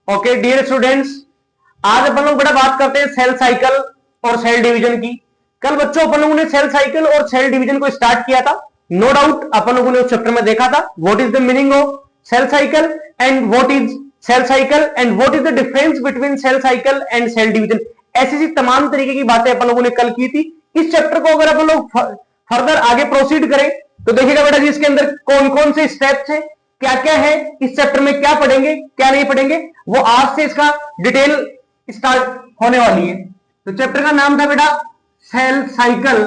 Okay dear students, आज अपन लोग बड़ा बात करते हैं सेल साइकिल और सेल डिवीजन की। कल बच्चों अपन लोगों ने सेल साइकिल और सेल डिवीजन को स्टार्ट किया था। नो डाउट अपन लोगों ने उस चैप्टर में देखा था what is the meaning of cell cycle and what is cell cycle and what is the difference between cell cycle and cell division. ऐसी तमाम तरीके की बातें अपन लोगों ने कल की थी। इस चैप्टर को अगर अपन लोग फर्दर आगे प्रोसीड करें तो देखिएगा बेटा जी इसके अंदर कौन कौन से स्टेप्स हैं, क्या क्या है इस चैप्टर में, क्या पढ़ेंगे क्या नहीं पढ़ेंगे, वो आज से इसका डिटेल स्टार्ट होने वाली है। तो चैप्टर का नाम था बेटा cell cycle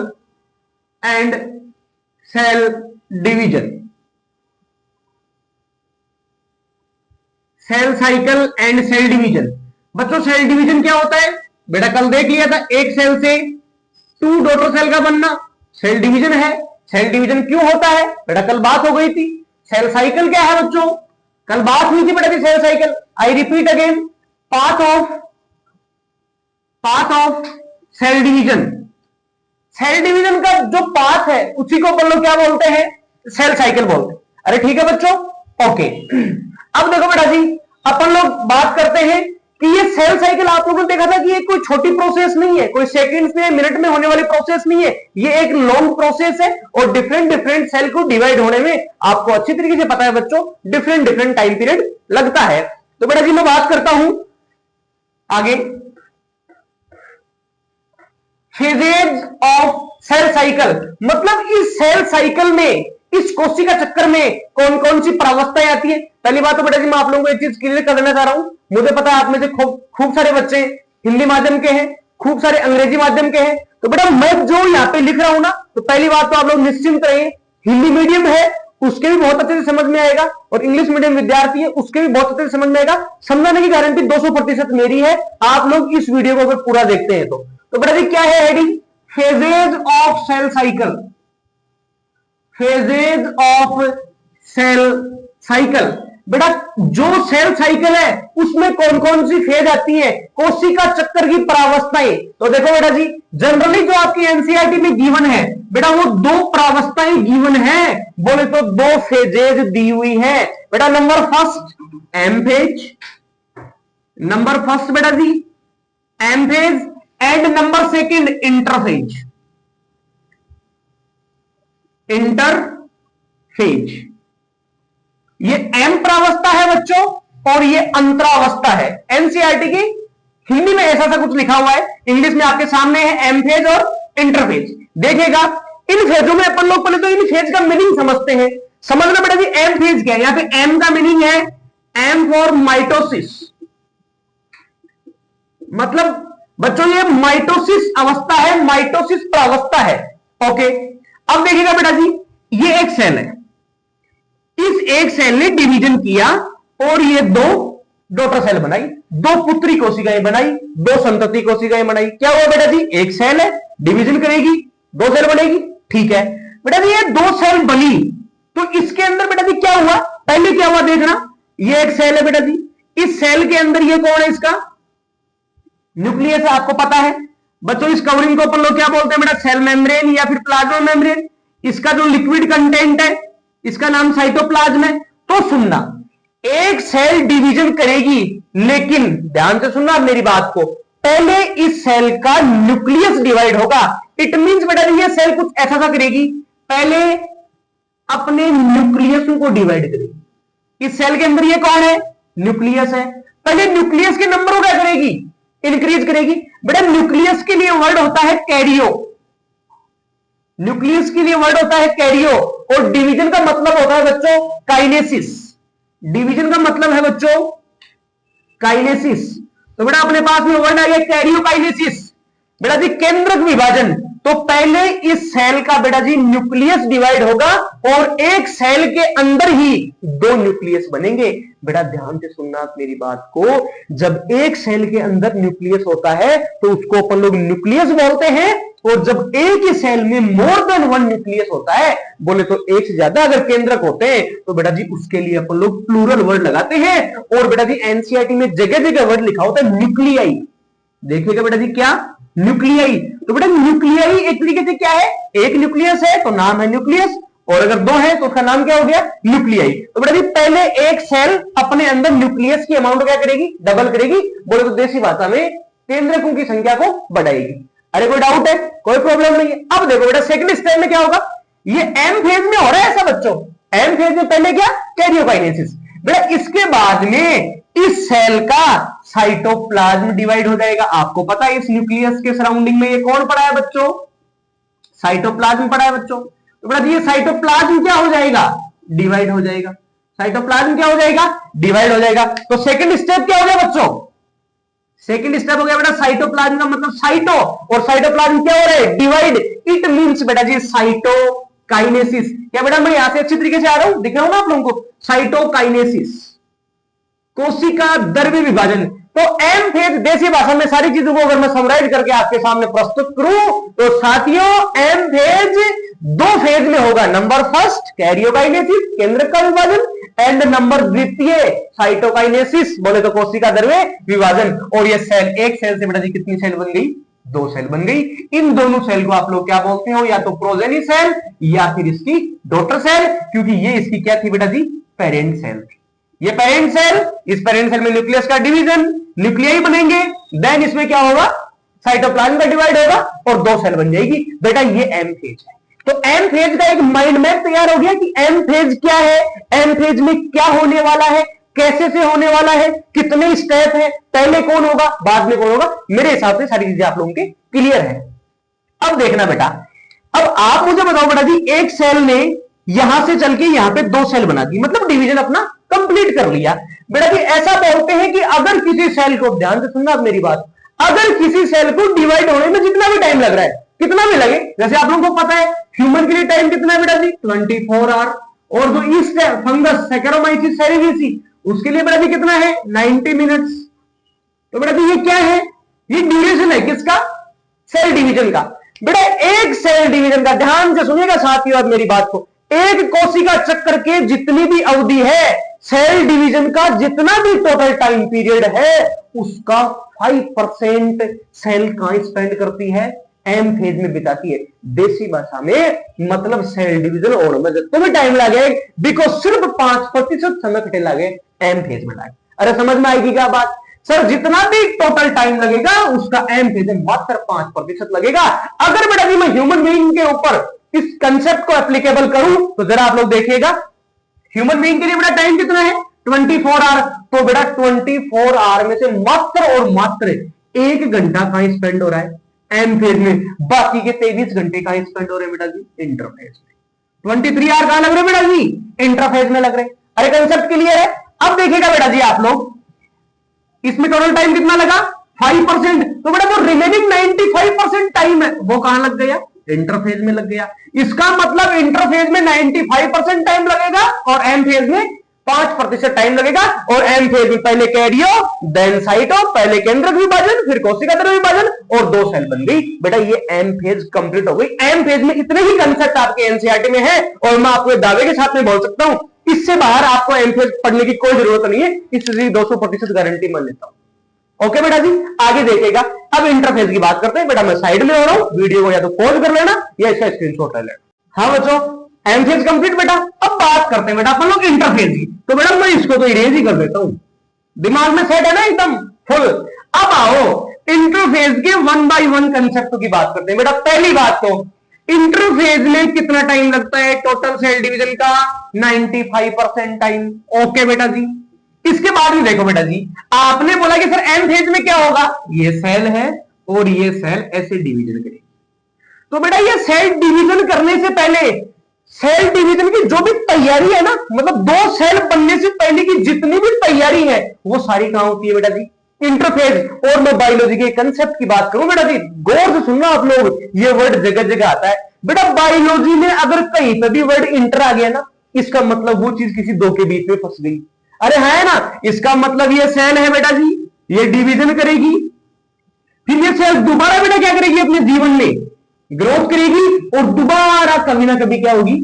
and cell division. Cell cycle and cell division. बच्चों सेल डिवीजन क्या होता है बेटा, कल देख लिया था, एक सेल से 2 डॉटर सेल का बनना सेल डिवीजन है। सेल डिवीजन क्यों होता है बेटा, कल बात हो गई थी। सेल साइकिल क्या है बच्चों, कल बात हुई थी बेटा cell cycle. I repeat again, path of cell division. Cell division का जो पाथ है उसी को अपन लोग क्या बोलते हैं, सेल साइकिल बोलते हैं। अरे ठीक है बच्चों, ओके। अब देखो बेटा जी अपन लोग बात करते हैं कि ये सेल साइकिल आप लोगों ने देखा था कि ये कोई छोटी प्रोसेस नहीं है, कोई सेकंड्स में मिनट में होने वाली प्रोसेस नहीं है। ये एक लॉन्ग प्रोसेस है और डिफरेंट सेल को डिवाइड होने में आपको अच्छी तरीके से पता है बच्चों, डिफरेंट टाइम पीरियड लगता है। तो बेटा जी मैं बात करता हूं आगे, फेजेज ऑफ सेल साइकिल। मतलब इस सेल साइकिल में, इस कोशिका चक्कर में कौन कौन सी प्रावस्थाएं आती है। पहली बात तो बेटा जी मैं आप लोगों को एक चीज क्लियर कर देना चाह रहा हूं, मुझे पता है आप में से खूब सारे बच्चे हिंदी माध्यम के हैं, खूब सारे अंग्रेजी माध्यम के हैं। तो बेटा मैं जो यहां पे लिख रहा हूं ना, तो पहली बात तो आप लोग निश्चिंत रहिए, हिंदी मीडियम है उसके भी बहुत अच्छे से समझ में आएगा और इंग्लिश मीडियम विद्यार्थी है उसके भी बहुत अच्छे से समझ में आएगा। समझाने की गारंटी 200% मेरी है, आप लोग इस वीडियो को अगर पूरा देखते हैं तो बेटा जी क्या है heading, phases of cell cycle. Phases of cell cycle. बेटा जो सेल साइकिल है उसमें कौन कौन सी फेज आती है, कोशिका चक्कर की प्रावस्थाएं। तो देखो बेटा जी जनरली जो आपकी एनसीईआरटी में गिवन है बेटा वो 2 प्रावस्थाएं गिवन है, बोले तो 2 फेजेज दी हुई है बेटा। Number first M phase, number first बेटा जी M phase and number second interphase. Interphase ये एम प्रावस्था है बच्चों और ये अंतरावस्था है। एनसीईआरटी की हिंदी में ऐसा सा कुछ लिखा हुआ है, इंग्लिश में आपके सामने है एम फेज और इंटरफेज। देखिएगा इन फेजों में अपन लोग पहले तो इन फेज का मीनिंग समझते हैं। समझना बेटा जी एम फेज क्या है, यहां पे एम का मीनिंग है एम फॉर माइटोसिस। मतलब बच्चों ये माइटोसिस अवस्था है, माइटोसिस प्रावस्था है। ओके अब देखिएगा बेटा जी ये एक सेल है, इस एक सेल ने डिवीजन किया और ये 2 डॉटर सेल बनाई, 2 पुत्री कोशिकाएं बनाई, 2 संतति कोशिकाएं बनाई। क्या हुआ बेटा जी, एक सेल है डिवीजन करेगी 2 सेल बनेगी, ठीक है बेटा जी। ये 2 सेल बनी तो इसके अंदर बेटा जी क्या हुआ, पहले क्या हुआ देखना, ये एक सेल है बेटा जी, इस सेल के अंदर ये कौन है, इसका न्यूक्लियस है, आपको पता है बच्चों। इस कवरिंग को अपन लोग क्या बोलते हैं बेटा, सेल मेम्ब्रेन या फिर प्लाज्मा मेम्ब्रेन। इसका जो लिक्विड कंटेंट है इसका नाम साइटोप्लाज्म है। तो सुनना, एक सेल डिवीजन करेगी लेकिन ध्यान से सुनना मेरी बात को, पहले इस सेल का न्यूक्लियस डिवाइड होगा। इट मींस बेटा ये सेल कुछ ऐसा सा करेगी, पहले अपने न्यूक्लियस को डिवाइड करेगी। इस सेल के अंदर ये कौन है, न्यूक्लियस है, पहले न्यूक्लियस के नंबर को क्या करेगी, इंक्रीज करेगी। बेटा न्यूक्लियस के लिए वर्ड होता है कैरियो, न्यूक्लियस के लिए वर्ड होता है कैरियो और डिवीजन का मतलब होता है बच्चों काइनेसिस। डिवीजन का मतलब है बच्चों काइनेसिस। तो बेटा अपने पास में वर्ड आ गया कैरियो काइनेसिस। बेटा जी केंद्रक विभाजन, तो पहले इस सेल का बेटा जी न्यूक्लियस डिवाइड होगा और एक सेल के अंदर ही 2 न्यूक्लियस बनेंगे। बेटा ध्यान से सुनना आप मेरी बात को, जब एक सेल के अंदर न्यूक्लियस होता है तो उसको अपन लोग न्यूक्लियस बोलते हैं, और जब एक ही सेल में मोर देन 1 न्यूक्लियस होता है, बोले तो एक से ज्यादा अगर केंद्रक होते हैं तो बेटा जी उसके लिए अपन लोग प्लूरल वर्ड लगाते हैं। और बेटा जी एनसीईआरटी में जगह जगह वर्ड लिखा होता है न्यूक्लियाई। देखिएगा बेटा जी क्या, न्यूक्लियाई। तो बेटा न्यूक्लियाई एक तरीके से क्या है, एक न्यूक्लियस है तो नाम है न्यूक्लियस और अगर 2 है तो उसका नाम क्या हो गया, न्यूक्लियाई। तो बेटा जी पहले एक सेल अपने अंदर न्यूक्लियस की अमाउंट क्या करेगी, डबल करेगी, बोले तो देसी भाषा में केंद्रकों की संख्या को बढ़ाएगी। अरे कोई डाउट है, कोई प्रॉब्लम नहीं है। अब देखो बेटा सेकंड स्टेप में क्या होगा, ये एम फेज में हो रहा है ऐसा बच्चों, एम फेज में पहले क्या, कैरियोकाइनेसिस। बेटा इसके बाद में इस सेल का साइटोप्लाज्म डिवाइड हो जाएगा। आपको पता है इस न्यूक्लियस के सराउंडिंग में ये कौन पड़ा है बच्चों, साइटोप्लाज्म पड़ा है बच्चों। तो बेटा ये साइटोप्लाज्म क्या हो जाएगा, डिवाइड हो जाएगा। साइटोप्लाज्म क्या हो जाएगा, डिवाइड हो जाएगा। तो सेकंड स्टेप क्या हो गया बच्चों, सेकंड स्टेप हो गया बेटा साइटोप्लाज्म का मतलब साइटो, और साइटोप्लाज्म क्या हो रहा है, डिवाइड। इट मींस बेटा जी साइटोकाइनेसिस। क्या बेटा मैं यहां से अच्छी तरीके से आ रहा हूं, दिख रहा हूं ना आप लोगों को, साइटोकाइनेसिस, कोशिका द्रव्य विभाजन। तो एम फेज देसी भाषा में सारी चीजों को अगर मैं समराइज करके आपके सामने प्रस्तुत करूं तो साथियों एम फेज 2 फेज में होगा। नंबर फर्स्ट कैरियोकाइनेसिस, केंद्रक का विभाजन, एंड नंबर द्वितीय साइटोकाइनेसिस, बोले तो कोशिका द्रव्य विभाजन। और ये सेल, एक सेल से बेटा जी कितनी सेल बन गई, 2 सेल बन गई। इन दोनों सेल को आप लोग क्या बोलते हो, या तो प्रोजेनी सेल या फिर इसकी डॉटर सेल, क्योंकि ये इसकी क्या थी बेटा जी, पेरेंट सेल थी। ये पेरेंट सेल, इस पेरेंट सेल में न्यूक्लियस का डिवीजन, न्यूक्लियाई बनेंगे, देन इसमें क्या होगा, साइटोप्लाज्म का डिवाइड होगा और 2 सेल बन जाएगी। बेटा ये एम फेज है। तो एम फेज का एक माइंड मैप तैयार हो गया कि एम फेज क्या है, एम फेज में क्या होने वाला है, कैसे से होने वाला है, कितने स्टेप है, पहले कौन होगा बाद में कौन होगा। मेरे हिसाब से सारी चीजें आप लोगों के क्लियर है। अब देखना बेटा, अब आप मुझे बताओ बेटा जी, एक सेल ने यहां से चल के यहां पे 2 सेल बना दी, मतलब डिवीजन अपना कंप्लीट कर लिया। बेटा जी ऐसा बोलते हैं कि अगर किसी सेल को, ध्यान से सुनना आप मेरी बात, अगर किसी सेल को डिवाइड होने में जितना भी टाइम लग रहा है, कितना भी लगे, जैसे आप लोगों को पता है ह्यूमन के लिए टाइम कितना है बेटा जी, 24 आवर, और जो ईस्ट है फंगस सैकेरोमाइसिस सेरेविसी, उसके लिए बेटा जी कितना है, 90 मिनट्स। तो बेटा जी ये क्या है, ये ड्यूरेशन है किसका, सेल डिवीजन का। बेटा एक सेल डिवीजन का, ध्यान से सुनिएगा साथियों मेरी बात को, एक कोशिका चक्र के जितनी भी अवधि है, सेल डिवीजन का जितना भी टोटल टाइम पीरियड है, उसका 5% सेल कहां स्पेंड करती है, एम फेज में बिताती है। देसी भाषा में मतलब सेल डिवीजन होने में तुम्हें टाइम लगे, बिकॉज सिर्फ 5% समय कटे लगे एम फेज में लागे। अरे समझ में आएगी क्या बात, सर जितना भी टोटल टाइम लगेगा उसका एम फेज में मात्र 5% लगेगा। अगर बेटा जी मैं ह्यूमन बीइंग के ऊपर इस कंसेप्ट को एप्लीकेबल करूं तो जरा आप लोग देखिएगा, ह्यूमन बीइंग के लिए बेटा टाइम कितना है, 24 आवर। तो बेटा 24 आवर में से मात्र और मात्र 1 घंटा कहां स्पेंड हो रहा है, एम फेज में। बाकी के 23 घंटे कहां स्पेंड हो रहे हैं बेटा जी, इंटरफेज में। 23 आवर कहां लग रहे बेटा जी, इंटरफेज में लग रहे। अरे कंसेप्ट क्लियर है। अब देखिएगा बेटा जी आप लोग, इसमें टोटल टाइम कितना लगा, 5%। तो बेटा वो रिमेनिंग 95% टाइम है वो कहां लग गया, इंटरफेज में लग गया। इसका मतलब इंटरफेज में 95% टाइम लगेगा और एम फेज में 5% टाइम लगेगा। और एम फेज में पहले कैरियो देन साइटो, पहले केंद्रक विभाजन फिर कोशिका द्रव्य विभाजन और 2 सेल बन गई। बेटा ये एम फेज कंप्लीट हो गई। एम फेज में इतने ही कंसेप्ट आपके एनसीईआरटी में है और मैं आपको दावे के साथ में बोल सकता हूं, इससे बाहर आपको एम फेज पढ़ने की कोई जरूरत नहीं है, इसलिए 200% गारंटी मान लेता हूं। ओके बेटा जी आगे देखेगा। अब इंटरफेस की बात करते हैं। बेटा मैं साइड में हो रहा हूं, वीडियो को या तो पॉज कर लेना या इसका स्क्रीनशॉट ले लेना। हाँ बच्चों एम फेज कंप्लीट बेटा। अब बात करते हैं बेटा अपन लोग इंटरफेस की। तो बेटा मैं इसको तो इरेज ही कर देता हूं, दिमाग में सेट है ना एकदम फुल। अब आओ इंटरफेस के 1 बाय 1 कंसेप्ट की बात करते हैं। बेटा पहली बात तो इंटरफेज में कितना टाइम लगता है टोटल सेल डिवीजन का, 95% टाइम। ओके बेटा जी। इसके बाद में देखो बेटा जी, आपने बोला कि सर एम फेज में क्या होगा, ये सेल है और ये सेल ऐसे डिवीजन करेगी। तो बेटा ये सेल डिवीजन करने से पहले, सेल डिवीजन की जो भी तैयारी है ना, मतलब 2 सेल बनने से पहले की जितनी भी तैयारी है वो सारी कहां होती है बेटा जी, इंटरफेज। और मैं बायोलॉजी के कंसेप्ट की बात करूं बेटा जी, गौर से सुनना आप लोग, ये वर्ड जगह जगह आता है बेटा। बायोलॉजी में अगर कहीं पर भी वर्ड इंटर आ गया ना, इसका मतलब वो चीज किसी 2 के बीच में फंस गई। अरे है ना, इसका मतलब ये सेल है बेटा जी, ये डिवीजन करेगी, फिर ये सेल दोबारा बेटा क्या करेगी, अपने जीवन में ग्रोथ करेगी और दोबारा कभी ना कभी क्या होगी,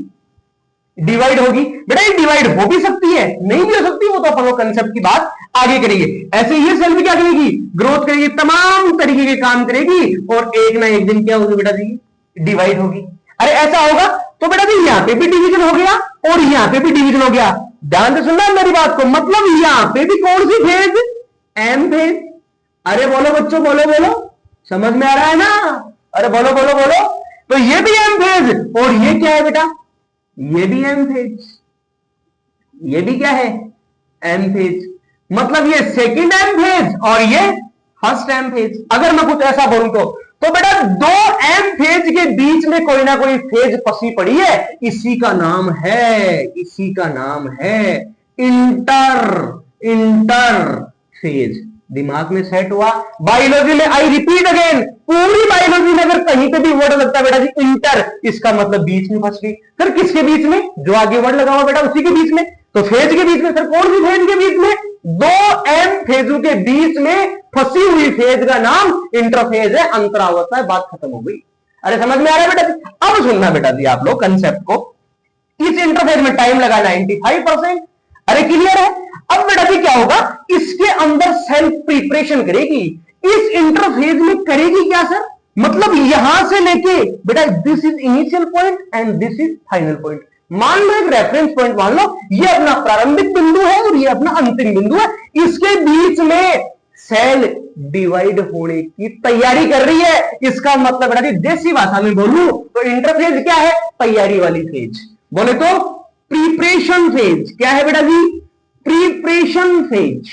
डिवाइड होगी। बेटा ये डिवाइड हो भी सकती है, नहीं भी हो सकती, वो तो अपन लोग कंसेप्ट की बात आगे करेंगे। ऐसे ये सेल भी क्या करेगी, ग्रोथ करेगी, तमाम तरीके के काम करेगी और एक ना एक दिन क्या होगी बेटा जी, डिवाइड होगी। अरे ऐसा होगा तो बेटा जी यहां पे भी डिवीजन हो गया और यहां पे भी डिवीजन हो गया। ध्यान से सुनना मेरी बात को, मतलब यहां पे भी कौन सी फेज, एम फेज। अरे बोलो बच्चों, बोलो बोलो, समझ में आ रहा है ना? अरे बोलो बोलो बोलो। तो ये भी एम फेज और ये क्या है बेटा, ये भी एम फेज, ये भी क्या है, एम फेज। मतलब ये सेकंड एम फेज और ये फर्स्ट एम फेज। अगर मैं कुछ ऐसा बोलूं तो बेटा दो एम फेज के बीच में कोई ना कोई फेज फंसी पड़ी है, इसी का नाम है, इसी का नाम है इंटर फेज। दिमाग में सेट हुआ? बायोलॉजी में, आई रिपीट अगेन, पूरी बायोलॉजी में अगर कहीं पे भी वर्ड लगता है बेटा जी इंटर, इसका मतलब बीच में फंस गई। सर किसके बीच में? जो आगे वर्ड लगा हुआ बेटा उसी के बीच में। तो फेज के बीच में, सर कौन सी फेज के बीच में? दो एम फेजों के बीच में फंसी हुई फेज का नाम इंटरफेज है, अंतरावस्था है। बात खत्म हो गई। अरे समझ में आ रहा है बेटा जी? अब सुनना बेटा जी आप लोग कंसेप्ट को। इस इंटरफेज में टाइम लगा 95%। अरे क्लियर है? अब बेटा जी क्या होगा, इसके अंदर सेल प्रिपरेशन करेगी। इस इंटरफेज में करेगी क्या सर? मतलब यहां से लेके बेटा this is initial point and this is final point. मान लो एक रेफरेंस पॉइंट मान लो, ये अपना प्रारंभिक बिंदु है और ये अपना अंतिम बिंदु है। इसके बीच में सेल डिवाइड होने की तैयारी कर रही है। इसका मतलब बेटा जी देसी भाषा में बोलूं तो इंटरफेज क्या है? तैयारी वाली फेज। बोले तो प्रिपरेशन फेज। क्या है बेटा जी? Preparation phase.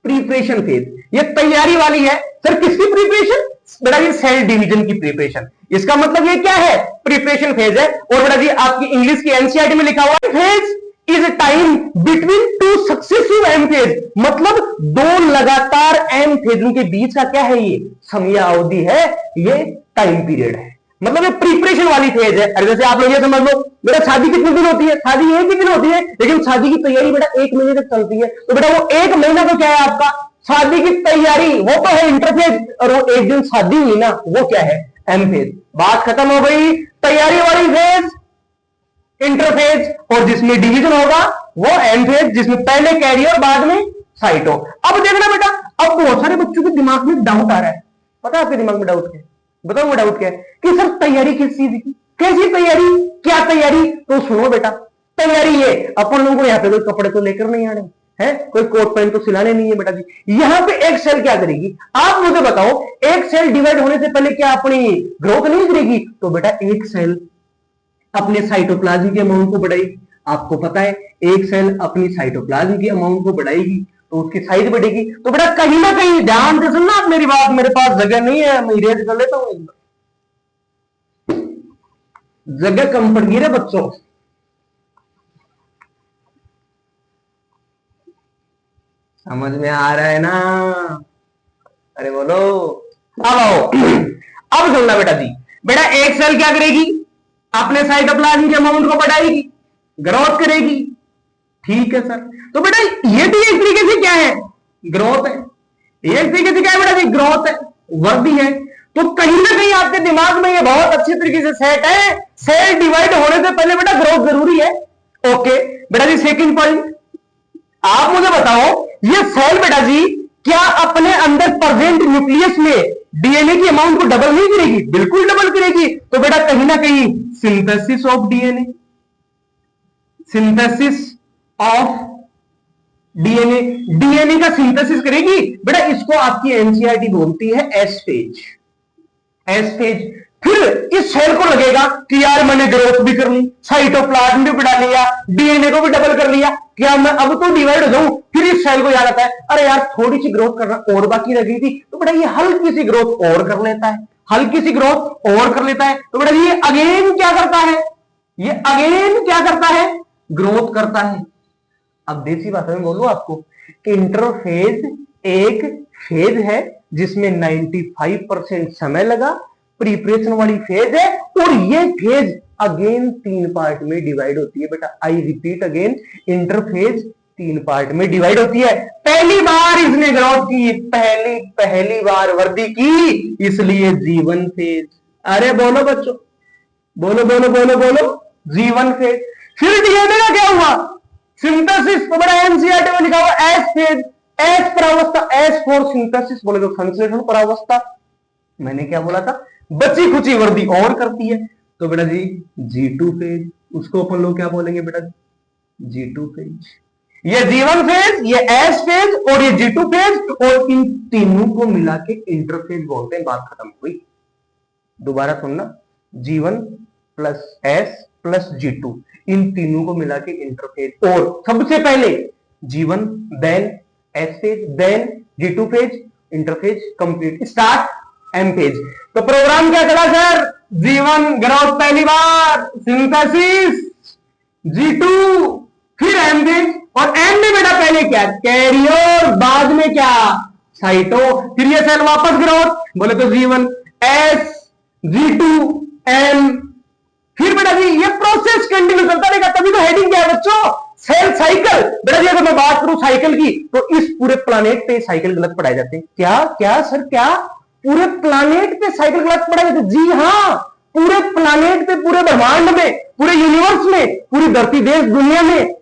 प्रिपरेशन फेज ये तैयारी वाली है। सर किसकी प्रिपरेशन? बेटा जी सेल डिवीजन की प्रिपरेशन। इसका मतलब ये क्या है? प्रिपरेशन फेज है। और बेटा जी आपकी इंग्लिश की एनसीईआरटी में लिखा हुआ है phase is time between two successive M phase. मतलब दो लगातार एम फेजों के बीच का क्या है? ये समय अवधि है, ये टाइम पीरियड है। मतलब ये प्रिपरेशन वाली फेज है। अरे जैसे आप लोग ये समझ लो बेटा शादी कितने दिन होती है? शादी एक ही दिन होती है, लेकिन शादी की तैयारी बेटा 1 महीने तक चलती है। तो बेटा वो 1 महीना तो क्या है आपका? शादी की तैयारी, वो तो है इंटरफेज। और वो एक दिन शादी हुई ना, वो क्या है? M phase. बात खत्म हो गई। तैयारी वाली फेज इंटरफेज, और जिसमें डिवीजन होगा वो एम फेज, जिसमें पहले कैरी और बाद में साइट हो। अब देखना बेटा, अब बहुत सारे बच्चों के दिमाग में डाउट आ रहा है। पता है आपके दिमाग में डाउट क्या है? बताओ डाउट क्या है? कि सर तैयारी किस चीज की? कैसी तैयारी? क्या तैयारी? तो सुनो बेटा, तैयारी ये अपन लोगों को यहाँ पे कोई कपड़े तो लेकर नहीं आने हैं, कोई कोट पैंट तो सिलाने नहीं है बेटा जी। यहाँ पे एक सेल क्या करेगी? आप मुझे बताओ, एक सेल डिवाइड होने से पहले क्या अपनी ग्रोथ नहीं करेगी? तो बेटा एक सेल अपने साइटोप्लाज्म के अमाउंट को बढ़ाएगी। आपको पता है एक सेल अपनी साइटोप्लाज्म के अमाउंट को बढ़ाएगी तो उसकी साइज बढ़ेगी। तो बेटा कहीं ना कहीं ध्यान से सुनना आप मेरी बात, मेरे पास जगह नहीं है, मैं इरेज कर लेता हूं। जगह कम पड़ गई रे बच्चों। समझ में आ रहा है ना? अरे बोलो, अब आओ। अब सुनना बेटा जी, बेटा एक सेल क्या करेगी? अपने साइटोप्लाज्म के अमाउंट को बढ़ाएगी, ग्रोथ करेगी। ठीक है सर। तो बेटा ये भी एक तरीके से क्या है? ग्रोथ है। एक तरीके से क्या है बेटा जी? ग्रोथ है, वृद्धि है। तो कहीं ना कहीं आपके दिमाग में ये बहुत अच्छी तरीके से सेट है, सेल डिवाइड होने से पहले बेटा ग्रोथ जरूरी है। ओके बेटा जी, सेकंड पॉइंट आप मुझे बताओ, ये सेल बेटा जी क्या अपने अंदर प्रेजेंट न्यूक्लियस में डीएनए की अमाउंट को डबल नहीं करेगी? बिल्कुल डबल करेगी। तो बेटा कहीं ना कहीं synthesis of DNA, synthesis of DNA, DNA का सिंथेसिस करेगी। बेटा इसको आपकी एनसीईआरटी बोलती है एस फेज। S phase. फिर इस सेल को लगेगा कि यार मैंने ग्रोथ भी कर ली, साइटोप्लाज्म भी बढ़ा लिया, डीएनए को भी डबल कर लिया, क्या मैं अब तो डिवाइड हो जाऊं? फिर इस सेल को याद आता है अरे यार थोड़ी सी ग्रोथ करना और बाकी रह गई थी, तो बेटा ये हल्की सी ग्रोथ और कर लेता है, हल्की सी ग्रोथ और कर लेता है। तो बेटा ये अगेन क्या करता है? ये अगेन क्या करता है? ग्रोथ करता है। अब देसी भाषा में बोलूं आपको, इंटरफेज एक फेज है जिसमें 95% समय लगा, प्रिपरेशन वाली फेज है, और ये फेज अगेन 3 पार्ट में डिवाइड होती है। बेटा आई रिपीट अगेन, इंटरफेज 3 पार्ट में डिवाइड होती है। पहली बार इसने ग्रोथ की, पहली बार वृद्धि की, इसलिए जीवन फेज। अरे बोलो बच्चों, बोलो बोलो बोलो बोलो, जीवन फेज। फिर डीएनए का क्या हुआ? सिंथेसिस। तो बड़ा एनसीईआरटी में लिखा हुआ एस फेज, एस परावस्था, एस फॉर सिंथेसिस, बोले तो संश्लेषण परावस्था। मैंने क्या बोला था? बची खुची वृद्धि और करती है। तो बेटा जी G2 फेज, उसको अपन लोग क्या बोलेंगे बेटा, G2 फेज। ये G1 फेज, ये S फेज और ये G2 फेज, और इन तीनों को मिला के इंटरफेज बोलते हैं। बात खत्म हुई। दोबारा सुनना, G1 plus S plus G2, इन तीनों को मिला के इंटरफेज। और सबसे पहले G1 then S phase then G2 phase, interphase complete, start M phase. तो प्रोग्राम क्या चला सर, G1 ग्रोथ पहली बार, सिंथेसिस, G2 फिर M फेज, और M में बेटा पहले क्या, कैरियर, बाद में क्या, साइटो, फिर ये सेल वापस ग्रोथ, बोले तो G1 S G2 M, फिर बेटा जी ये प्रोसेस कंटिन्यू चलता रहेगा। तभी तो हेडिंग क्या है बच्चों, सेल साइकिल। बेटा जी अगर मैं बात करूं साइकिल की, तो इस पूरे प्लानेट पे साइकिल गलत पढ़ाए जाते हैं। क्या क्या सर, क्या पूरे प्लानेट पे साइकिल गलत पढ़ाए जाते हैं? जी हाँ, पूरे प्लानेट पे, पूरे ब्रह्मांड में, पूरे यूनिवर्स में, पूरी धरती देश दुनिया में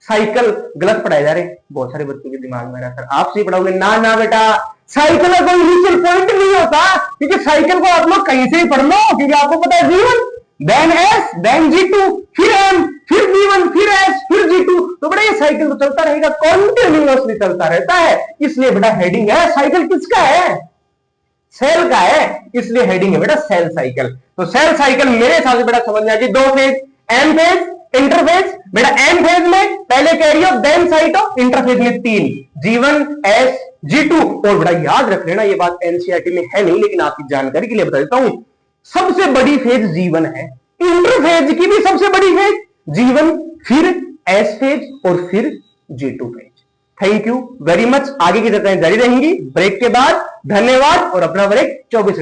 साइकिल गलत पढ़ाए जा रहे हैं। बहुत सारे बच्चों के दिमाग में रहा, सर आप सही पढ़ाओगे। ना ना बेटा, साइकिल का कोई इनिशियल पॉइंट नहीं होता, क्योंकि साइकिल को आप लोग कहीं से ही पढ़ लो, क्योंकि आपको पता है G1 then S then G2 फिर M फिर G1 फिर S फिर G2। तो बेटा ये साइकिल तो चलता रहेगा, कॉन्टिन्यूअसली चलता रहता है। इसलिए बेटा हेडिंग है, साइकिल किसका है, सेल का है, इसलिए हेडिंग है बेटा सेल साइकिल। तो सेल साइकिल मेरे हिसाब से बेटा समझ में आ गई। दो फेज, M फेज इंटरफेज। बेटा M फेज में पहले कैरियर देन साइटो, इंटरफेज में 3 G1 S G2। और बेटा याद रख लेना, ये बात एनसीईआरटी में है नहीं, लेकिन आपकी जानकारी के लिए बता देता हूं, सबसे बड़ी फेज G1 है, इंटरफेज की भी सबसे बड़ी फेज G1, फिर S फेज और फिर G2 phase. Thank you very much. आगे की चर्चाएं जारी रहेंगी ब्रेक के बाद। धन्यवाद और अपना ब्रेक 24